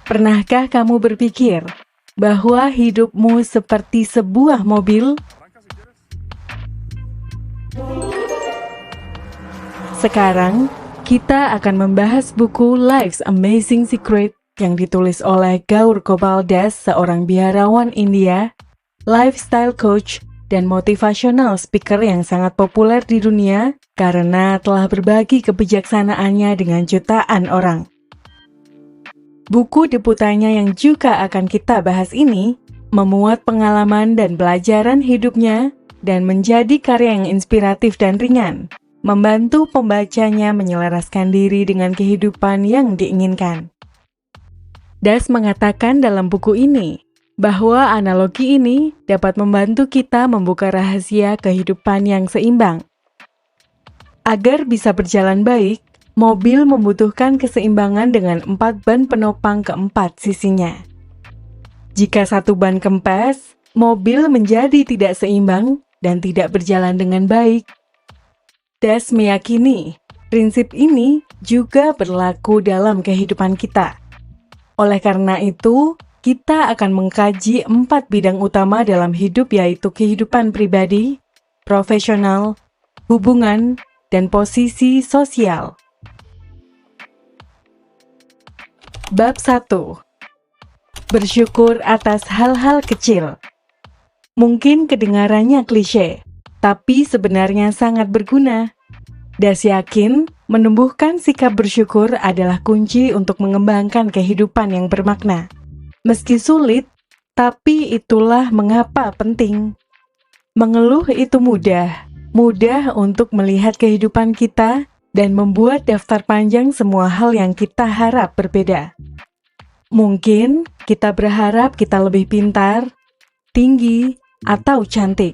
Pernahkah kamu berpikir bahwa hidupmu seperti sebuah mobil? Sekarang, kita akan membahas buku Life's Amazing Secret yang ditulis oleh Gaur Gopal Das, seorang biarawan India, lifestyle coach, dan motivational speaker yang sangat populer di dunia karena telah berbagi kebijaksanaannya dengan jutaan orang. Buku debutannya yang juga akan kita bahas ini memuat pengalaman dan pelajaran hidupnya dan menjadi karya yang inspiratif dan ringan, membantu pembacanya menyelaraskan diri dengan kehidupan yang diinginkan. Das mengatakan dalam buku ini bahwa analogi ini dapat membantu kita membuka rahasia kehidupan yang seimbang. Agar bisa berjalan baik, mobil membutuhkan keseimbangan dengan 4 ban penopang keempat sisinya. Jika satu ban kempes, mobil menjadi tidak seimbang dan tidak berjalan dengan baik. Das meyakini prinsip ini juga berlaku dalam kehidupan kita. Oleh karena itu, kita akan mengkaji 4 bidang utama dalam hidup, yaitu kehidupan pribadi, profesional, hubungan, dan posisi sosial. Bab 1. Bersyukur atas hal-hal kecil. Mungkin kedengarannya klise, tapi sebenarnya sangat berguna. Das yakin menumbuhkan sikap bersyukur adalah kunci untuk mengembangkan kehidupan yang bermakna. Meski sulit, tapi itulah mengapa penting. Mengeluh itu mudah untuk melihat kehidupan kita dan membuat daftar panjang semua hal yang kita harap berbeda. Mungkin kita berharap kita lebih pintar, tinggi, atau cantik,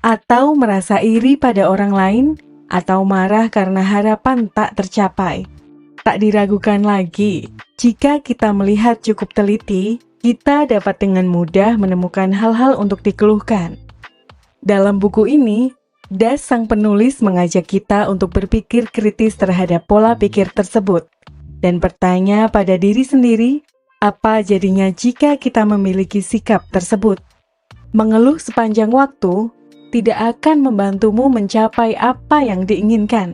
atau merasa iri pada orang lain, atau marah karena harapan tak tercapai. Tak diragukan lagi, jika kita melihat cukup teliti, kita dapat dengan mudah menemukan hal-hal untuk dikeluhkan. Dalam buku ini, Das sang penulis mengajak kita untuk berpikir kritis terhadap pola pikir tersebut dan bertanya pada diri sendiri, apa jadinya jika kita memiliki sikap tersebut? Mengeluh sepanjang waktu tidak akan membantumu mencapai apa yang diinginkan.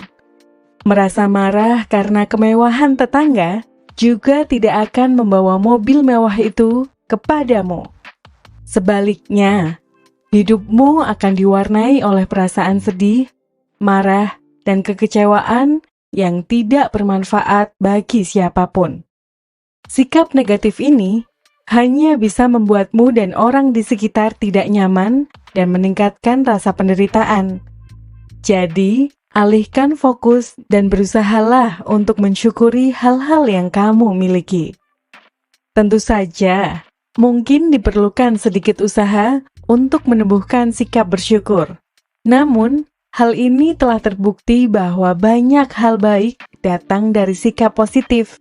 Merasa marah karena kemewahan tetangga juga tidak akan membawa mobil mewah itu kepadamu. Sebaliknya, hidupmu akan diwarnai oleh perasaan sedih, marah, dan kekecewaan yang tidak bermanfaat bagi siapapun. Sikap negatif ini hanya bisa membuatmu dan orang di sekitar tidak nyaman dan meningkatkan rasa penderitaan. Jadi, alihkan fokus dan berusahalah untuk mensyukuri hal-hal yang kamu miliki. Tentu saja, mungkin diperlukan sedikit usaha untuk menumbuhkan sikap bersyukur. Namun, hal ini telah terbukti bahwa banyak hal baik datang dari sikap positif.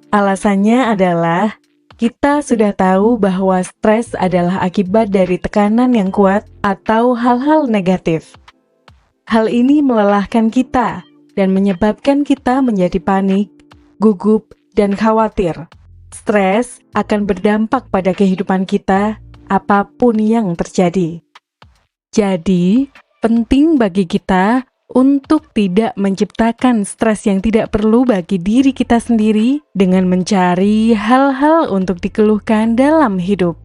Alasannya adalah kita sudah tahu bahwa stres adalah akibat dari tekanan yang kuat atau hal-hal negatif. Hal ini melelahkan kita dan menyebabkan kita menjadi panik, gugup, dan khawatir. Stres akan berdampak pada kehidupan kita apapun yang terjadi. Jadi, penting bagi kita untuk tidak menciptakan stres yang tidak perlu bagi diri kita sendiri dengan mencari hal-hal untuk dikeluhkan dalam hidup.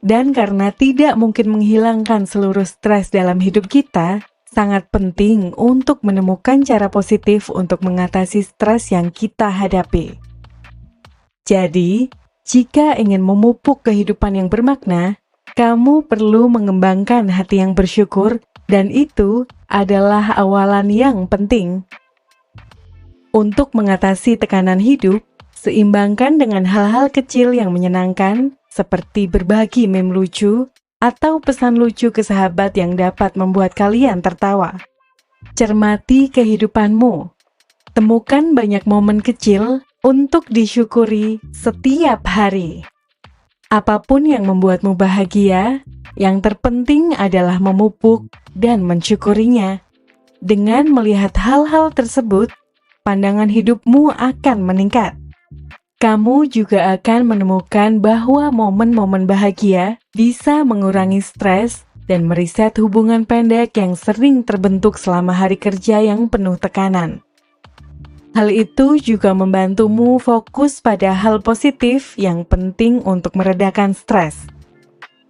Dan karena tidak mungkin menghilangkan seluruh stres dalam hidup kita, sangat penting untuk menemukan cara positif untuk mengatasi stres yang kita hadapi. Jadi, jika ingin memupuk kehidupan yang bermakna, kamu perlu mengembangkan hati yang bersyukur, dan itu adalah awalan yang penting. Untuk mengatasi tekanan hidup, seimbangkan dengan hal-hal kecil yang menyenangkan, seperti berbagi meme lucu atau pesan lucu ke sahabat yang dapat membuat kalian tertawa. Cermati kehidupanmu. Temukan banyak momen kecil untuk disyukuri setiap hari. Apapun yang membuatmu bahagia, yang terpenting adalah memupuk dan mensyukurinya. Dengan melihat hal-hal tersebut, pandangan hidupmu akan meningkat. Kamu juga akan menemukan bahwa momen-momen bahagia bisa mengurangi stres dan mereset hubungan pendek yang sering terbentuk selama hari kerja yang penuh tekanan. Hal itu juga membantumu fokus pada hal positif yang penting untuk meredakan stres.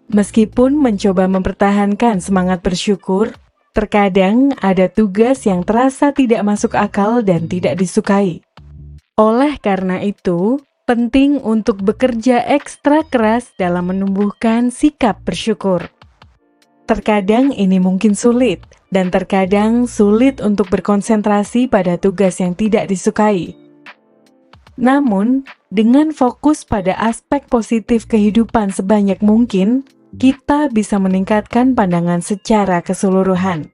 Meskipun mencoba mempertahankan semangat bersyukur, terkadang ada tugas yang terasa tidak masuk akal dan tidak disukai. Oleh karena itu, penting untuk bekerja ekstra keras dalam menumbuhkan sikap bersyukur. Terkadang ini mungkin sulit, dan terkadang sulit untuk berkonsentrasi pada tugas yang tidak disukai. Namun, dengan fokus pada aspek positif kehidupan sebanyak mungkin, kita bisa meningkatkan pandangan secara keseluruhan.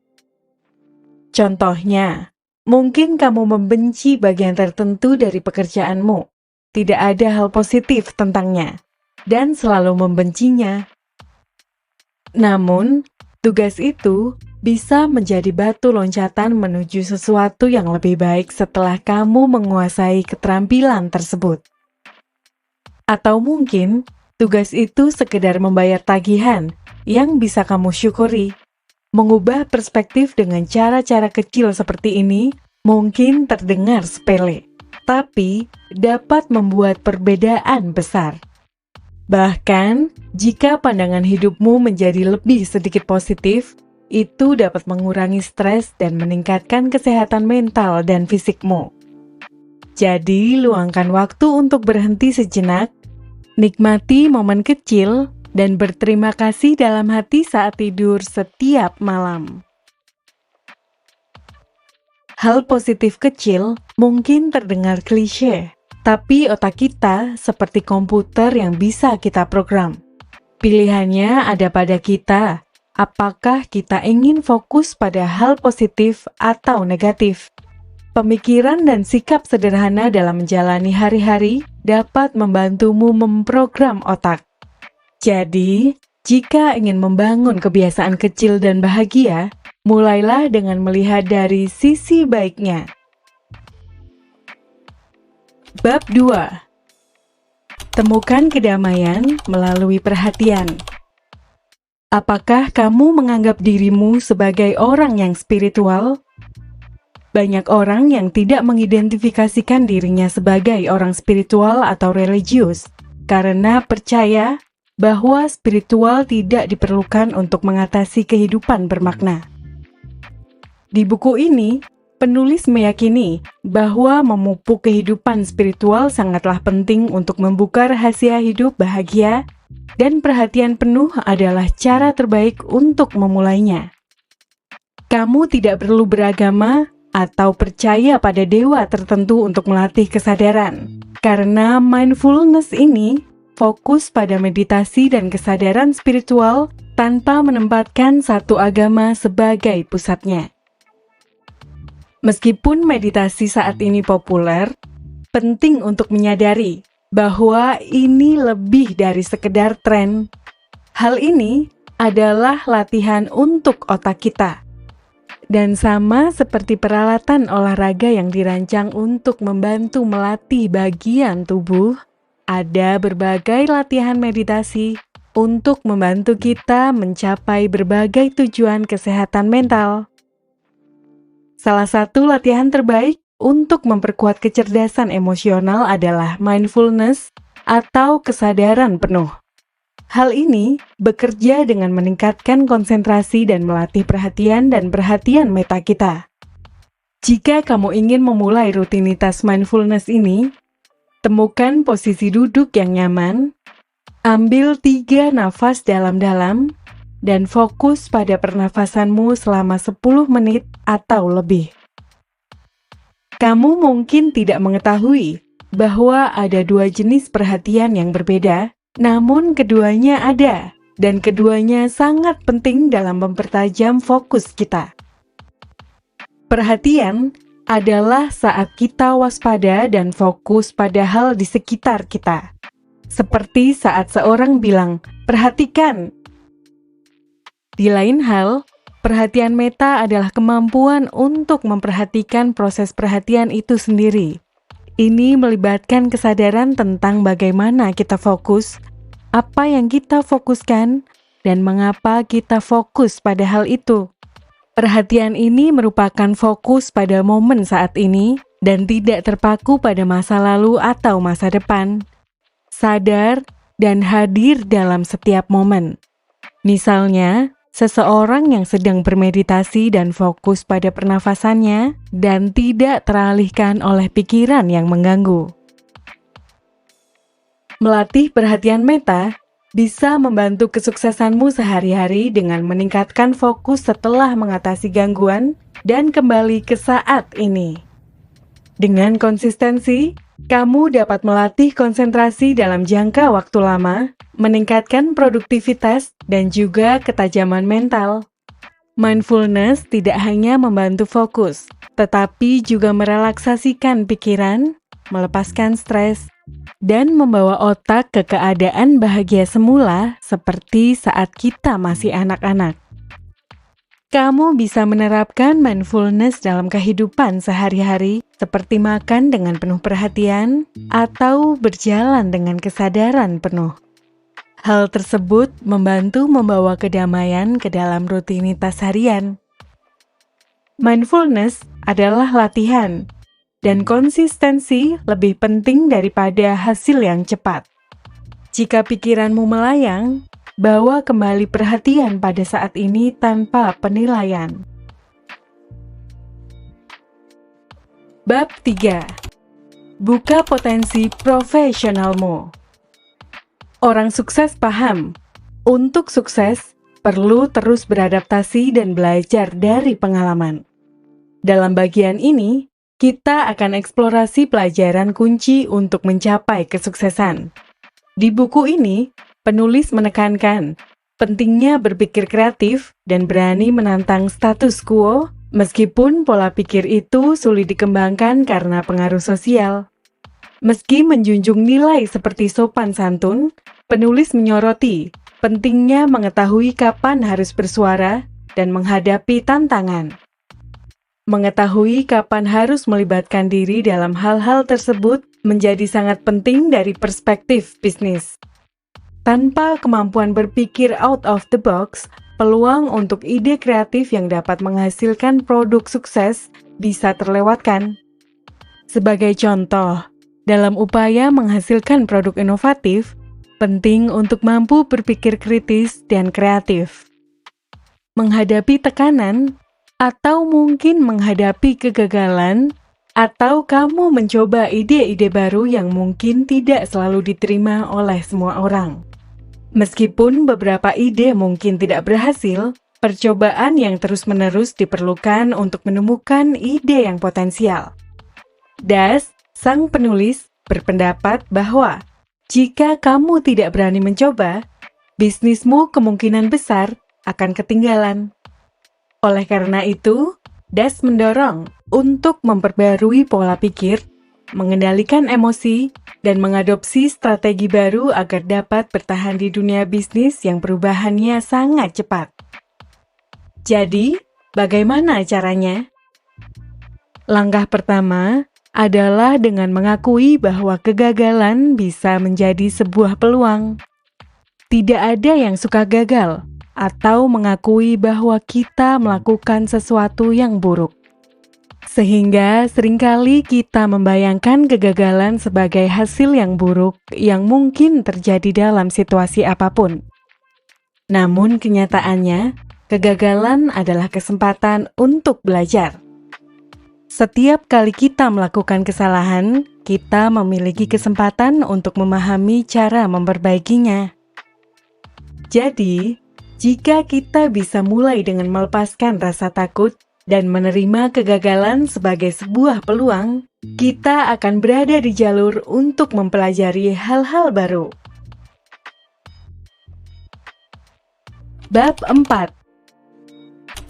Contohnya, mungkin kamu membenci bagian tertentu dari pekerjaanmu, tidak ada hal positif tentangnya, dan selalu membencinya. Namun, tugas itu bisa menjadi batu loncatan menuju sesuatu yang lebih baik setelah kamu menguasai keterampilan tersebut. Atau mungkin, tugas itu sekedar membayar tagihan yang bisa kamu syukuri. Mengubah perspektif dengan cara-cara kecil seperti ini mungkin terdengar sepele, tapi dapat membuat perbedaan besar. Bahkan, jika pandangan hidupmu menjadi lebih sedikit positif, itu dapat mengurangi stres dan meningkatkan kesehatan mental dan fisikmu. Jadi, luangkan waktu untuk berhenti sejenak, nikmati momen kecil, dan berterima kasih dalam hati saat tidur setiap malam. Hal positif kecil mungkin terdengar klise, tapi otak kita seperti komputer yang bisa kita program. Pilihannya ada pada kita, apakah kita ingin fokus pada hal positif atau negatif. Pemikiran dan sikap sederhana dalam menjalani hari-hari dapat membantumu memprogram otak. Jadi, jika ingin membangun kebiasaan kecil dan bahagia, mulailah dengan melihat dari sisi baiknya. Bab 2. Temukan kedamaian melalui perhatian. Apakah kamu menganggap dirimu sebagai orang yang spiritual? Banyak orang yang tidak mengidentifikasikan dirinya sebagai orang spiritual atau religius karena percaya bahwa spiritual tidak diperlukan untuk mengatasi kehidupan bermakna. Di buku ini, penulis meyakini bahwa memupuk kehidupan spiritual sangatlah penting untuk membuka rahasia hidup bahagia, dan perhatian penuh adalah cara terbaik untuk memulainya. Kamu tidak perlu beragama atau percaya pada dewa tertentu untuk melatih kesadaran, karena mindfulness ini fokus pada meditasi dan kesadaran spiritual tanpa menempatkan satu agama sebagai pusatnya. Meskipun meditasi saat ini populer, penting untuk menyadari bahwa ini lebih dari sekedar tren. Hal ini adalah latihan untuk otak kita. Dan sama seperti peralatan olahraga yang dirancang untuk membantu melatih bagian tubuh, ada berbagai latihan meditasi untuk membantu kita mencapai berbagai tujuan kesehatan mental. Salah satu latihan terbaik untuk memperkuat kecerdasan emosional adalah mindfulness atau kesadaran penuh. Hal ini bekerja dengan meningkatkan konsentrasi dan melatih perhatian dan perhatian meta kita. Jika kamu ingin memulai rutinitas mindfulness ini, temukan posisi duduk yang nyaman, ambil 3 nafas dalam-dalam, dan fokus pada pernafasanmu selama 10 menit atau lebih. Kamu mungkin tidak mengetahui bahwa ada 2 jenis perhatian yang berbeda, namun keduanya ada, dan keduanya sangat penting dalam mempertajam fokus kita. Perhatian adalah saat kita waspada dan fokus pada hal di sekitar kita. Seperti saat seorang bilang, "Perhatikan." Di lain hal, perhatian meta adalah kemampuan untuk memperhatikan proses perhatian itu sendiri. Ini melibatkan kesadaran tentang bagaimana kita fokus, apa yang kita fokuskan, dan mengapa kita fokus pada hal itu. Perhatian ini merupakan fokus pada momen saat ini dan tidak terpaku pada masa lalu atau masa depan. Sadar dan hadir dalam setiap momen. Misalnya, seseorang yang sedang bermeditasi dan fokus pada pernafasannya dan tidak teralihkan oleh pikiran yang mengganggu. Melatih perhatian meta bisa membantu kesuksesanmu sehari-hari dengan meningkatkan fokus setelah mengatasi gangguan dan kembali ke saat ini. Dengan konsistensi, kamu dapat melatih konsentrasi dalam jangka waktu lama, meningkatkan produktivitas, dan juga ketajaman mental. Mindfulness tidak hanya membantu fokus, tetapi juga merelaksasikan pikiran, melepaskan stres, dan membawa otak ke keadaan bahagia semula seperti saat kita masih anak-anak. Kamu bisa menerapkan mindfulness dalam kehidupan sehari-hari, seperti makan dengan penuh perhatian atau berjalan dengan kesadaran penuh. Hal tersebut membantu membawa kedamaian ke dalam rutinitas harian. Mindfulness adalah latihan, dan konsistensi lebih penting daripada hasil yang cepat. Jika pikiranmu melayang, bawa kembali perhatian pada saat ini tanpa penilaian. Bab 3. Buka potensi profesionalmu. Orang sukses paham, untuk sukses perlu terus beradaptasi dan belajar dari pengalaman. Dalam bagian ini, kita akan eksplorasi pelajaran kunci untuk mencapai kesuksesan. Di buku ini, penulis menekankan pentingnya berpikir kreatif dan berani menantang status quo, meskipun pola pikir itu sulit dikembangkan karena pengaruh sosial. Meski menjunjung nilai seperti sopan santun, penulis menyoroti pentingnya mengetahui kapan harus bersuara dan menghadapi tantangan. Mengetahui kapan harus melibatkan diri dalam hal-hal tersebut menjadi sangat penting dari perspektif bisnis. Tanpa kemampuan berpikir out of the box, peluang untuk ide kreatif yang dapat menghasilkan produk sukses bisa terlewatkan. Sebagai contoh, dalam upaya menghasilkan produk inovatif, penting untuk mampu berpikir kritis dan kreatif. Menghadapi tekanan, atau mungkin menghadapi kegagalan, atau kamu mencoba ide-ide baru yang mungkin tidak selalu diterima oleh semua orang. Meskipun beberapa ide mungkin tidak berhasil, percobaan yang terus-menerus diperlukan untuk menemukan ide yang potensial. Das, sang penulis, berpendapat bahwa jika kamu tidak berani mencoba, bisnismu kemungkinan besar akan ketinggalan. Oleh karena itu, Das mendorong untuk memperbarui pola pikir, mengendalikan emosi, dan mengadopsi strategi baru agar dapat bertahan di dunia bisnis yang perubahannya sangat cepat. Jadi, bagaimana caranya? Langkah pertama adalah dengan mengakui bahwa kegagalan bisa menjadi sebuah peluang. Tidak ada yang suka gagal, atau mengakui bahwa kita melakukan sesuatu yang buruk. Sehingga seringkali kita membayangkan kegagalan sebagai hasil yang buruk yang mungkin terjadi dalam situasi apapun. Namun kenyataannya, kegagalan adalah kesempatan untuk belajar. Setiap kali kita melakukan kesalahan, kita memiliki kesempatan untuk memahami cara memperbaikinya. Jadi, jika kita bisa mulai dengan melepaskan rasa takut dan menerima kegagalan sebagai sebuah peluang, kita akan berada di jalur untuk mempelajari hal-hal baru. Bab 4.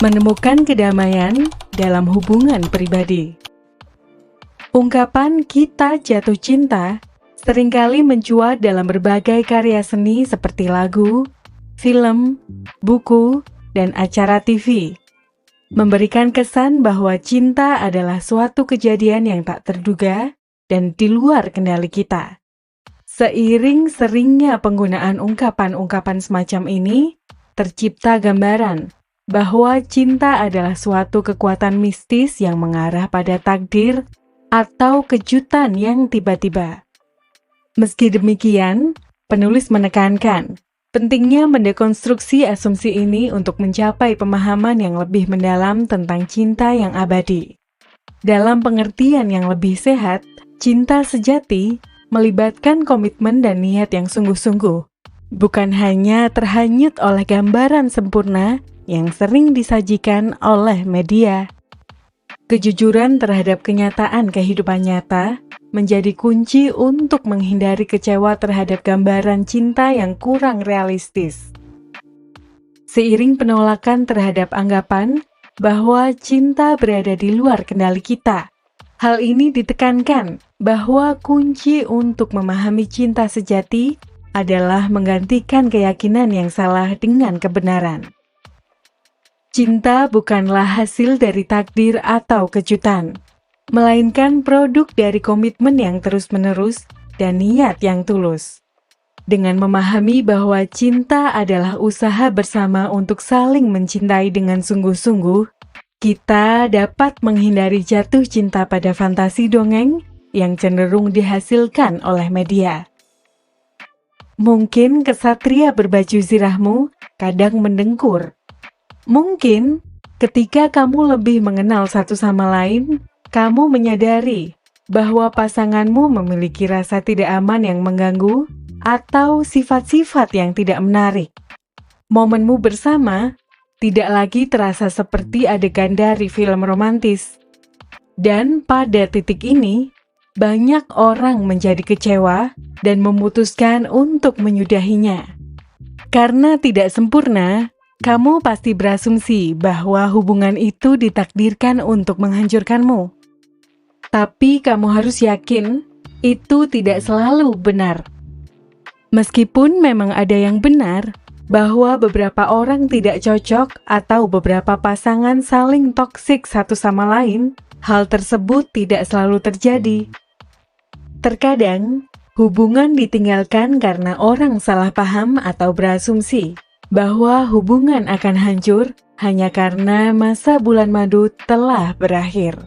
Menemukan kedamaian dalam hubungan pribadi. Ungkapan kita jatuh cinta seringkali mencuat dalam berbagai karya seni seperti lagu, film, buku, dan acara TV, memberikan kesan bahwa cinta adalah suatu kejadian yang tak terduga dan di luar kendali kita. Seiring seringnya penggunaan ungkapan-ungkapan semacam ini, tercipta gambaran bahwa cinta adalah suatu kekuatan mistis yang mengarah pada takdir atau kejutan yang tiba-tiba. Meski demikian, penulis menekankan pentingnya mendekonstruksi asumsi ini untuk mencapai pemahaman yang lebih mendalam tentang cinta yang abadi. Dalam pengertian yang lebih sehat, cinta sejati melibatkan komitmen dan niat yang sungguh-sungguh, bukan hanya terhanyut oleh gambaran sempurna yang sering disajikan oleh media. Kejujuran terhadap kenyataan kehidupan nyata menjadi kunci untuk menghindari kecewa terhadap gambaran cinta yang kurang realistis. Seiring penolakan terhadap anggapan bahwa cinta berada di luar kendali kita, hal ini ditekankan bahwa kunci untuk memahami cinta sejati adalah menggantikan keyakinan yang salah dengan kebenaran. Cinta bukanlah hasil dari takdir atau kejutan, melainkan produk dari komitmen yang terus-menerus dan niat yang tulus. Dengan memahami bahwa cinta adalah usaha bersama untuk saling mencintai dengan sungguh-sungguh, kita dapat menghindari jatuh cinta pada fantasi dongeng yang cenderung dihasilkan oleh media. Mungkin kesatria berbaju zirahmu kadang mendengkur. Mungkin ketika kamu lebih mengenal satu sama lain, kamu menyadari bahwa pasanganmu memiliki rasa tidak aman yang mengganggu atau sifat-sifat yang tidak menarik. Momenmu bersama tidak lagi terasa seperti adegan dari film romantis. Dan pada titik ini, banyak orang menjadi kecewa dan memutuskan untuk menyudahinya. Karena tidak sempurna, kamu pasti berasumsi bahwa hubungan itu ditakdirkan untuk menghancurkanmu. Tapi kamu harus yakin, itu tidak selalu benar. Meskipun memang ada yang benar, bahwa beberapa orang tidak cocok atau beberapa pasangan saling toksik satu sama lain, hal tersebut tidak selalu terjadi. Terkadang, hubungan ditinggalkan karena orang salah paham atau berasumsi bahwa hubungan akan hancur hanya karena masa bulan madu telah berakhir.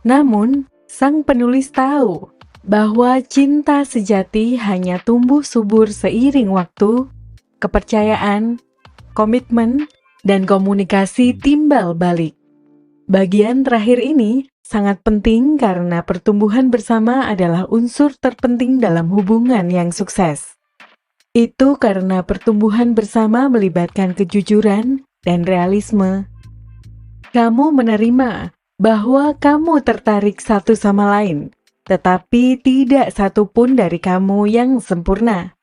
Namun, sang penulis tahu bahwa cinta sejati hanya tumbuh subur seiring waktu, kepercayaan, komitmen, dan komunikasi timbal balik. Bagian terakhir ini sangat penting karena pertumbuhan bersama adalah unsur terpenting dalam hubungan yang sukses. Itu karena pertumbuhan bersama melibatkan kejujuran dan realisme. Kamu menerima bahwa kamu tertarik satu sama lain, tetapi tidak satu pun dari kamu yang sempurna.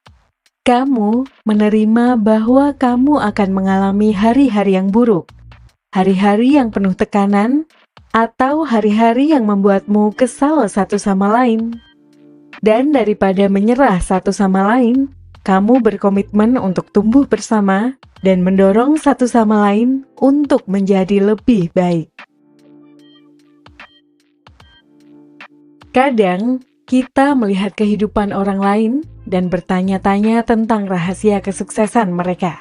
Kamu menerima bahwa kamu akan mengalami hari-hari yang buruk, hari-hari yang penuh tekanan, atau hari-hari yang membuatmu kesal satu sama lain. Dan daripada menyerah satu sama lain, kamu berkomitmen untuk tumbuh bersama dan mendorong satu sama lain untuk menjadi lebih baik. Kadang, kita melihat kehidupan orang lain dan bertanya-tanya tentang rahasia kesuksesan mereka.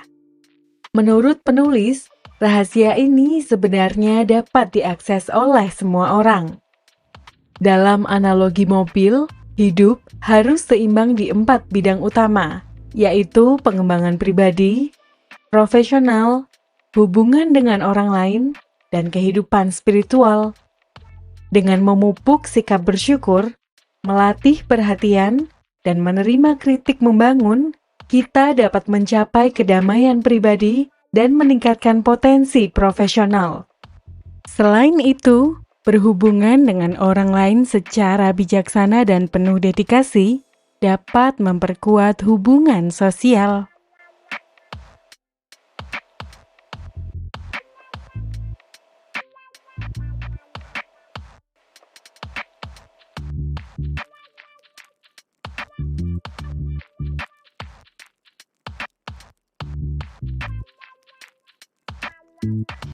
Menurut penulis, rahasia ini sebenarnya dapat diakses oleh semua orang. Dalam analogi mobil, hidup harus seimbang di 4 bidang utama, yaitu pengembangan pribadi, profesional, hubungan dengan orang lain, dan kehidupan spiritual. Dengan memupuk sikap bersyukur, melatih perhatian, dan menerima kritik membangun, kita dapat mencapai kedamaian pribadi dan meningkatkan potensi profesional. Selain itu, berhubungan dengan orang lain secara bijaksana dan penuh dedikasi dapat memperkuat hubungan sosial.